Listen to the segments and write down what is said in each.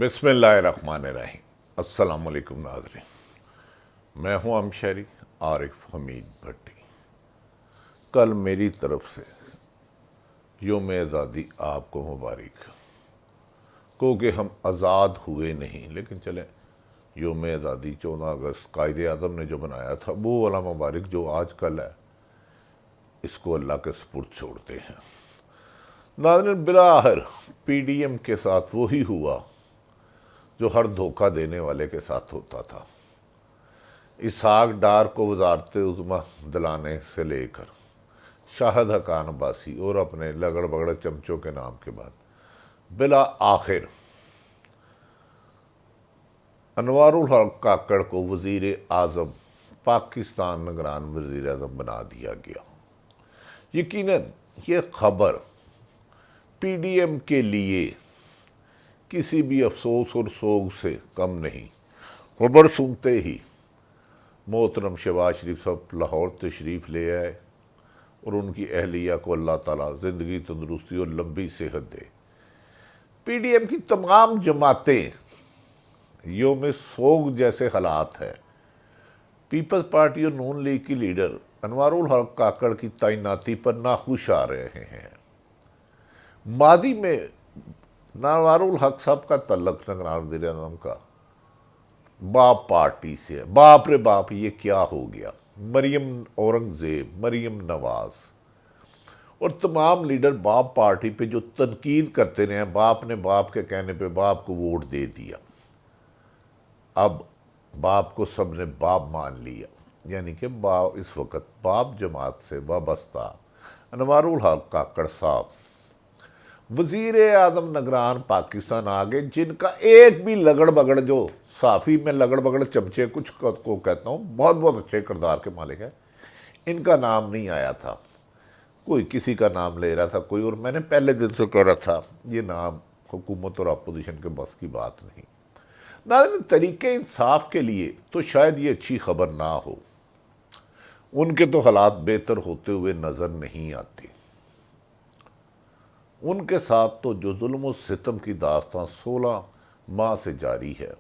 بسم اللہ الرحمن الرحیم۔ السلام علیکم ناظرین، میں ہوں ہمشہری عارف حمید بھٹی۔ کل میری طرف سے یوم آزادی آپ کو مبارک، کیونکہ ہم آزاد ہوئے نہیں، لیکن چلیں یوم آزادی 14 اگست قائد اعظم نے جو بنایا تھا وہ والا مبارک جو آج کل ہے اس کو اللہ کے سپرد چھوڑتے ہیں۔ ناظرین، بالآخر پی ڈی ایم کے ساتھ وہی ہوا جو ہر دھوکہ دینے والے کے ساتھ ہوتا تھا۔ اسحاق ڈار کو وزارت عظمیٰ دلانے سے لے کر شاہد حقان عباسی اور اپنے لگڑ بگڑ چمچوں کے نام کے بعد بالآخر انوار الحق کاکڑ کو وزیر اعظم پاکستان نگران وزیر اعظم بنا دیا گیا۔ یقیناً یہ خبر پی ڈی ایم کے لیے کسی بھی افسوس اور سوگ سے کم نہیں۔ خبر سنتے ہی محترم شہباز شریف صاحب لاہور تشریف لے آئے اور ان کی اہلیہ کو اللہ تعالیٰ زندگی، تندرستی اور لمبی صحت دے۔ پی ڈی ایم کی تمام جماعتیں یوم سوگ جیسے حالات ہیں۔ پیپلز پارٹی اور نون لیگ کی لیڈر انوار الحق کاکڑ کی تعیناتی پر ناخوش آ رہے ہیں۔ ماضی میں انوار الحق صاحب کا تعلق نگران وزیر اعظم کا باپ پارٹی سے ہے۔ باپ رے باپ، یہ کیا ہو گیا؟ مریم اورنگزیب، مریم نواز اور تمام لیڈر باپ پارٹی پہ جو تنقید کرتے رہے ہیں، باپ نے باپ کے کہنے پہ باپ کو ووٹ دے دیا۔ اب باپ کو سب نے باپ مان لیا، یعنی کہ اس وقت باپ جماعت سے وابستہ انوار الحق کاکڑ صاحب وزیر اعظم نگران پاکستان آگے، جن کا ایک بھی لگڑ بگڑ، جو صافی میں لگڑ بگڑ چمچے کچھ کو کہتا ہوں، بہت بہت اچھے کردار کے مالک ہیں، ان کا نام نہیں آیا تھا۔ کوئی کسی کا نام لے رہا تھا کوئی، اور میں نے پہلے دن سے کہہ رہا تھا یہ نام حکومت اور اپوزیشن کے بس کی بات نہیں۔ ناظرین، طریقہ انصاف کے لیے تو شاید یہ اچھی خبر نہ ہو، ان کے تو حالات بہتر ہوتے ہوئے نظر نہیں آتے۔ ان کے ساتھ تو جو ظلم و ستم کی داستان 16 ماہ سے جاری ہے،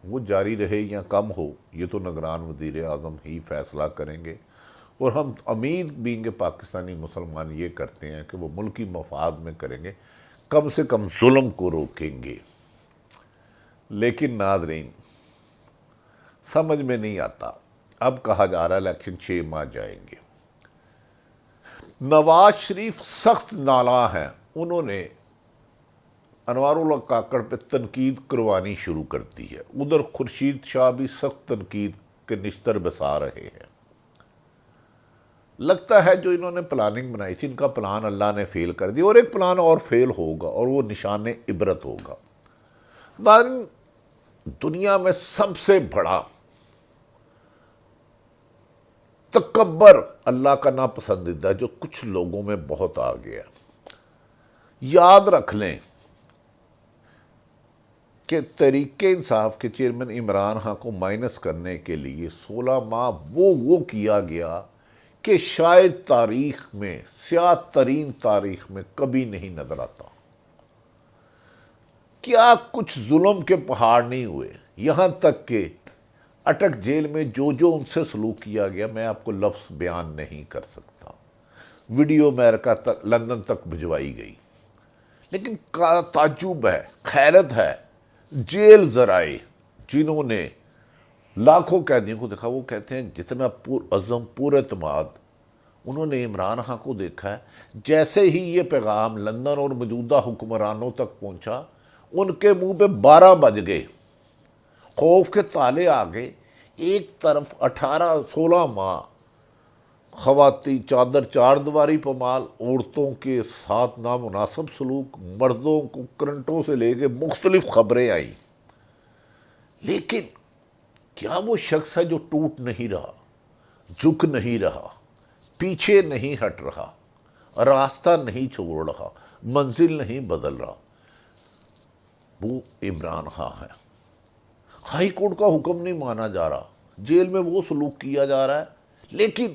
وہ جاری رہے یا کم ہو، یہ تو نگران وزیر اعظم ہی فیصلہ کریں گے، اور ہم امید بینگ پاکستانی مسلمان یہ کرتے ہیں کہ وہ ملکی مفاد میں کریں گے، کم سے کم ظلم کو روکیں گے۔ لیکن ناظرین، سمجھ میں نہیں آتا، اب کہا جا رہا ہے الیکشن 6 ماہ جائیں گے۔ نواز شریف سخت نالاں ہیں، انہوں نے انوار الحق کاکڑ پہ تنقید کروانی شروع کر دی ہے۔ ادھر خورشید شاہ بھی سخت تنقید کے نشتر بسا رہے ہیں۔ لگتا ہے جو انہوں نے پلاننگ بنائی تھی، ان کا پلان اللہ نے فیل کر دیا، اور ایک پلان اور فیل ہوگا، اور وہ نشان عبرت ہوگا۔ ناظرین، دنیا میں سب سے بڑا تکبر اللہ کا ناپسندیدہ جو کچھ لوگوں میں بہت آ گیا۔ یاد رکھ لیں کہ تحریک انصاف کے چیئرمین عمران خان کو مائنس کرنے کے لیے 16 ماہ وہ کیا گیا کہ شاید تاریخ میں، سیاہ ترین تاریخ میں کبھی نہیں نظر آتا۔ کیا کچھ ظلم کے پہاڑ نہیں ہوئے، یہاں تک کہ اٹک جیل میں جو ان سے سلوک کیا گیا، میں آپ کو لفظ بیان نہیں کر سکتا۔ ویڈیو امریکہ تک، لندن تک بھجوائی گئی، لیکن تعجب ہے، حیرت ہے، جیل ذرائع جنہوں نے لاکھوں قیدیوں کو دیکھا، وہ کہتے ہیں جتنا پرعزم، پر اعتماد انہوں نے عمران خان کو دیکھا ہے، جیسے ہی یہ پیغام لندن اور موجودہ حکمرانوں تک پہنچا، ان کے منہ پہ 12 بج گئے، خوف کے تالے آ گئے۔ ایک طرف 16 ماہ خواتین چادر چار دیواری پامال، عورتوں کے ساتھ نامناسب سلوک، مردوں کو کرنٹوں سے لے کے مختلف خبریں آئیں، لیکن کیا وہ شخص ہے جو ٹوٹ نہیں رہا، جھک نہیں رہا، پیچھے نہیں ہٹ رہا، راستہ نہیں چھوڑ رہا، منزل نہیں بدل رہا؟ وہ عمران خان ہے۔ ہائی کورٹ کا حکم نہیں مانا جا رہا، جیل میں وہ سلوک کیا جا رہا ہے، لیکن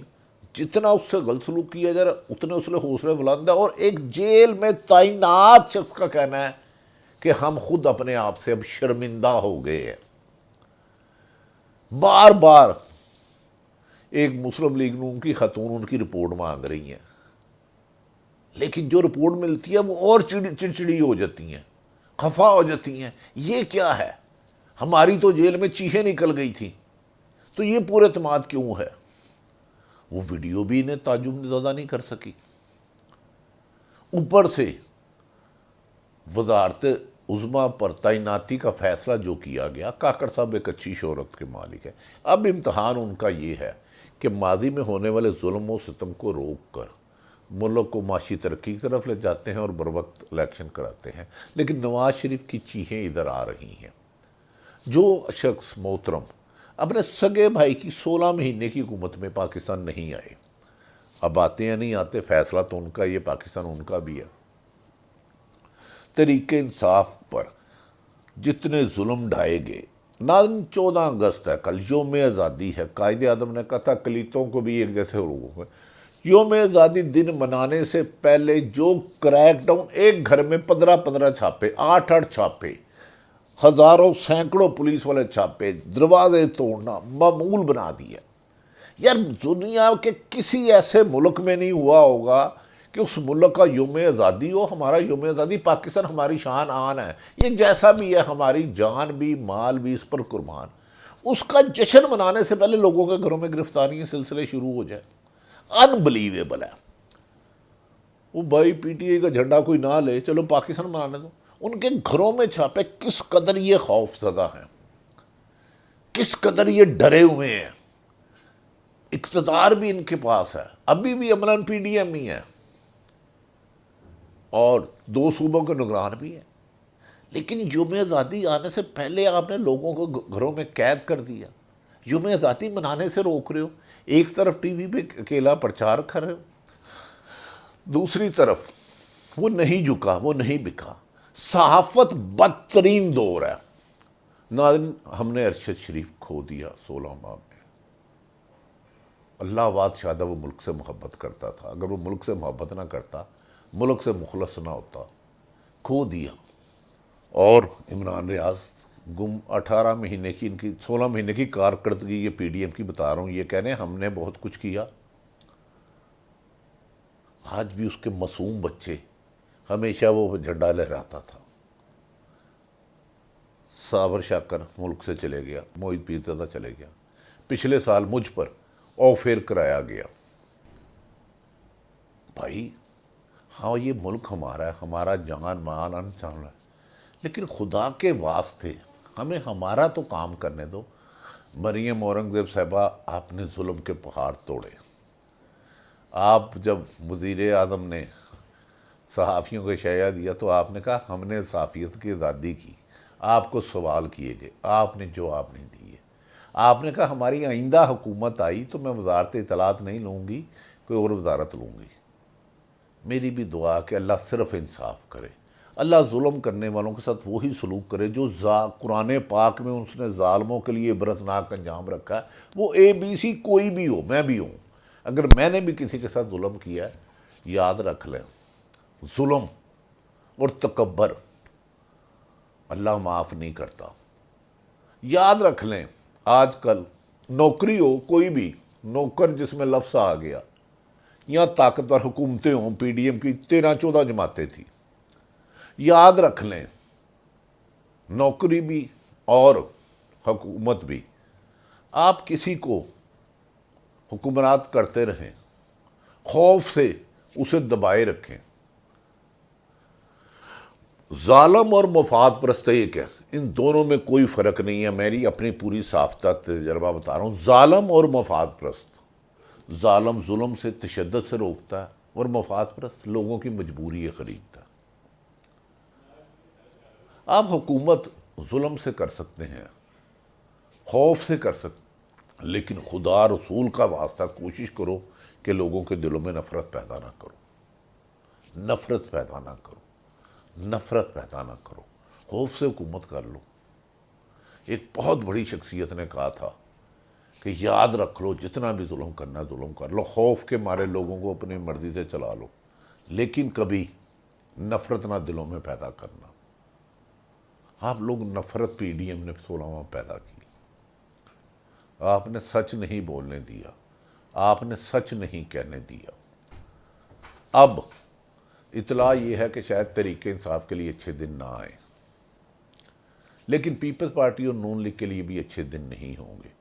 جتنا اس سے غلط سلوک کیا جا رہا ہے اتنے اس نے حوصلے بلند ہے، اور ایک جیل میں تعینات شخص کا کہنا ہے کہ ہم خود اپنے آپ سے اب شرمندہ ہو گئے ہیں. بار بار ایک مسلم لیگ نون کی خاتون ان کی رپورٹ مانگ رہی ہیں، لیکن جو رپورٹ ملتی ہے وہ اور چڑچڑی ہو جاتی ہیں، خفا ہو جاتی ہیں. یہ کیا ہے؟ ہماری تو جیل میں چیخیں نکل گئی تھی، تو یہ پورے اعتماد کیوں ہے؟ وہ ویڈیو بھی انہیں تعجب زدہ نہیں کر سکی. اوپر سے وزارت عظمیٰ پر تعیناتی کا فیصلہ جو کیا گیا، کاکڑ صاحب ایک اچھی شہرت کے مالک ہیں. اب امتحان ان کا یہ ہے کہ ماضی میں ہونے والے ظلم و ستم کو روک کر ملک کو معاشی ترقی کی طرف لے جاتے ہیں اور بروقت الیکشن کراتے ہیں. لیکن نواز شریف کی چیخیں ادھر آ رہی ہیں. جو شخص محترم اپنے سگے بھائی کی 16 مہینے کی حکومت میں پاکستان نہیں آئے، اب آتے یا نہیں آتے فیصلہ تو ان کا، یہ پاکستان ان کا بھی ہے. طریق انصاف پر جتنے ظلم ڈھائے گئے، ناظرین 14 اگست ہے، کل یوم آزادی ہے. قائد اعظم نے کہا تھا اقلیتوں کو بھی ایک جیسے حقوق ہیں. یوم آزادی دن منانے سے پہلے جو کریک ڈاؤن، ایک گھر میں 15 چھاپے، 8 چھاپے، ہزاروں سینکڑوں پولیس والے چھاپے، دروازے توڑنا معمول بنا دیا. یار دنیا کے کسی ایسے ملک میں نہیں ہوا ہوگا کہ اس ملک کا یوم آزادی ہو. ہمارا یوم آزادی پاکستان ہماری شان آن ہے، یہ جیسا بھی ہے ہماری جان بھی مال بھی اس پر قربان. اس کا جشن منانے سے پہلے لوگوں کے گھروں میں گرفتاری کے سلسلے شروع ہو جائے، انبلیویبل ہے. وہ بھائی پی ٹی آئی کا جھنڈا کوئی نہ لے، چلو پاکستان منانے دو. ان کے گھروں میں چھاپے، کس قدر یہ خوف زدہ ہیں، کس قدر یہ ڈرے ہوئے ہیں. اقتدار بھی ان کے پاس ہے، ابھی بھی عملاً پی ڈی ایم ہی ہے اور 2 صوبوں کے نگران بھی ہیں. لیکن یوم آزادی آنے سے پہلے آپ نے لوگوں کو گھروں میں قید کر دیا. یوم آزادی منانے سے روک رہے ہو. ایک طرف ٹی وی پہ اکیلا پرچار کر رہے ہو، دوسری طرف وہ نہیں جھکا، وہ نہیں بکا. صحافت بدترین دور ہے. ناظرین ہم نے ارشد شریف کھو دیا 16 ماہ میں. اللہ آباد شاید وہ ملک سے محبت کرتا تھا، اگر وہ ملک سے محبت نہ کرتا، ملک سے مخلص نہ ہوتا. کھو دیا. اور عمران ریاض گم 18 مہینے کی، ان کی 16 مہینے کی کارکردگی یہ پی ڈی ایم کی بتا رہا ہوں، یہ کہنے ہم نے بہت کچھ کیا. آج بھی اس کے معصوم بچے، ہمیشہ وہ جھنڈا لہراتا تھا. صابر شاکر ملک سے چلے گیا، موحد پیرزادہ چلے گیا. پچھلے سال مجھ پر آفر کرایا گیا. بھائی ہاں یہ ملک ہمارا ہے، ہمارا جان مال انسان ہے، لیکن خدا کے واسطے ہمیں ہمارا تو کام کرنے دو. مریم اورنگزیب صاحبہ، آپ نے ظلم کے پہاڑ توڑے. آپ جب وزیر اعظم نے صحافیوں کو شائع دیا تو آپ نے کہا ہم نے صحافیت کی آزادی کی. آپ کو سوال کیے گئے، آپ نے جواب نہیں دیے. آپ نے کہا ہماری آئندہ حکومت آئی تو میں وزارت اطلاعات نہیں لوں گی، کوئی اور وزارت لوں گی. میری بھی دعا کہ اللہ صرف انصاف کرے، اللہ ظلم کرنے والوں کے ساتھ وہی سلوک کرے جو قرآن پاک میں اس نے ظالموں کے لیے عبرتناک انجام رکھا ہے. وہ اے بی سی کوئی بھی ہو، میں بھی ہوں، اگر میں نے بھی کسی کے ساتھ ظلم کیا ہے، یاد رکھ لیں ظلم اور تکبر اللہ معاف نہیں کرتا. یاد رکھ لیں آج کل نوکری ہو، کوئی بھی نوکر جس میں لفظ آ گیا، یا طاقتور حکومتیں ہوں، پی ڈی ایم کی 13-14 جماعتیں تھیں. یاد رکھ لیں نوکری بھی اور حکومت بھی، آپ کسی کو حکمرات کرتے رہیں، خوف سے اسے دبائے رکھیں. ظالم اور مفاد پرست ایک ہے، ان دونوں میں کوئی فرق نہیں ہے. میری اپنی پوری صافتہ تجربہ بتا رہا ہوں. ظالم اور مفاد پرست، ظالم ظلم سے تشدد سے روکتا ہے اور مفاد پرست لوگوں کی مجبوری خریدتا ہے. آپ حکومت ظلم سے کر سکتے ہیں، خوف سے کر سکتے ہیں، لیکن خدا رسول کا واسطہ کوشش کرو کہ لوگوں کے دلوں میں نفرت پیدا نہ کرو، نفرت پیدا نہ کرو، نفرت پیدا نہ کرو. خوف سے حکومت کر لو. ایک بہت بڑی شخصیت نے کہا تھا کہ یاد رکھ لو جتنا بھی ظلم کرنا ہے ظلم کر لو، خوف کے مارے لوگوں کو اپنی مرضی سے چلا لو، لیکن کبھی نفرت نہ دلوں میں پیدا کرنا. آپ لوگ نفرت پی ڈی ایم نے 16واں پیدا کی، آپ نے سچ نہیں بولنے دیا، آپ نے سچ نہیں کہنے دیا۔ اب اطلاع یہ ہے کہ شاید تحریک انصاف کے لیے اچھے دن نہ آئیں، لیکن پیپلز پارٹی اور نون لیگ کے لیے بھی اچھے دن نہیں ہوں گے۔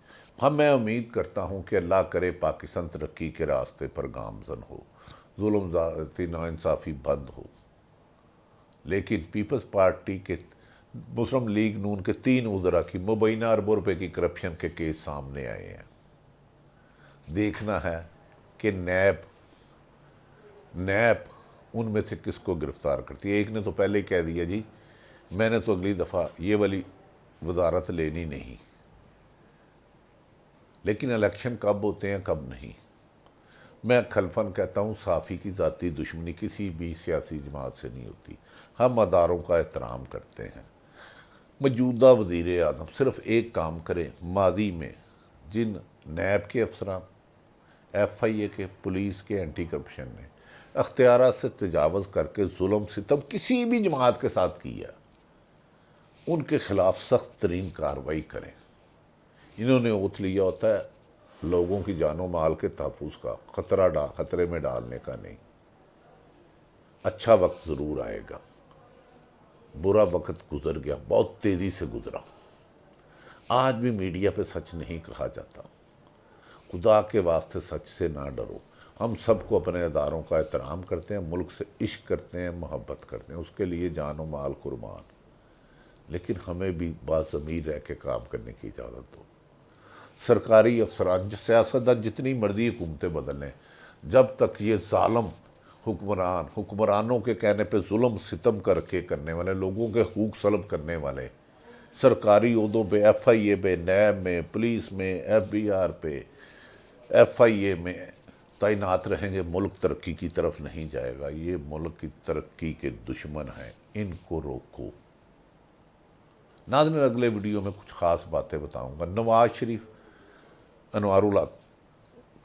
میں امید کرتا ہوں کہ اللہ کرے پاکستان ترقی کے راستے پر گامزن ہو، ظلم زیادتی ناانصافی بند ہو، لیکن پیپلز پارٹی کے مسلم لیگ نون کے 3 وزراء کی مبینہ اربوں روپے کی کرپشن کے کیس سامنے آئے ہیں۔ دیکھنا ہے کہ نیب ان میں سے کس کو گرفتار کرتی ہے۔ ایک نے تو پہلے ہی کہہ دیا جی میں نے تو اگلی دفعہ یہ والی وزارت لینی نہیں، لیکن الیکشن کب ہوتے ہیں کب نہیں۔ میں خلفاً کہتا ہوں صحافی کی ذاتی دشمنی کسی بھی سیاسی جماعت سے نہیں ہوتی، ہم اداروں کا احترام کرتے ہیں۔ موجودہ وزیر اعظم صرف ایک کام کریں، ماضی میں جن نیب کے افسران، ایف آئی اے کے، پولیس کے، اینٹی کرپشن نے اختیارات سے تجاوز کر کے ظلم ستم کسی بھی جماعت کے ساتھ کیا، ان کے خلاف سخت ترین کارروائی کریں۔ انہوں نے اوتھ لیا ہوتا ہے لوگوں کی جان و مال کے تحفظ کا، خطرے میں ڈالنے کا نہیں۔ اچھا وقت ضرور آئے گا، برا وقت گزر گیا، بہت تیزی سے گزرا۔ آج بھی میڈیا پہ سچ نہیں کہا جاتا، خدا کے واسطے سچ سے نہ ڈرو۔ ہم سب کو اپنے اداروں کا احترام کرتے ہیں، ملک سے عشق کرتے ہیں، محبت کرتے ہیں، اس کے لیے جان و مال قربان، لیکن ہمیں بھی باضمیر رہ کے کام کرنے کی اجازت دو۔ سرکاری افسران، سیاستدان جتنی مرضی حکومتیں بدلیں، جب تک یہ ظالم حکمرانوں کے کہنے پہ ظلم ستم کر کے کرنے والے، لوگوں کے حقوق سلب کرنے والے سرکاری عہدوں پہ، ایف آئی اے پہ، نیب میں، پولیس میں، ایف بی آر پہ، ایف آئی اے میں تعینات رہیں گے، ملک ترقی کی طرف نہیں جائے گا۔ یہ ملک کی ترقی کے دشمن ہیں، ان کو روکو۔ ناظرین اگلے ویڈیو میں کچھ خاص باتیں بتاؤں گا۔ نواز شریف انوار اللہ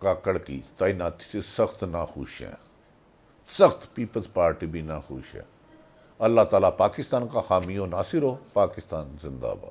کاکڑ کی تعیناتی سے سخت ناخوش ہیں، سخت، پیپلز پارٹی بھی ناخوش ہے۔ اللہ تعالیٰ پاکستان کا حامی و ناصر ہو۔ پاکستان زندہ باد۔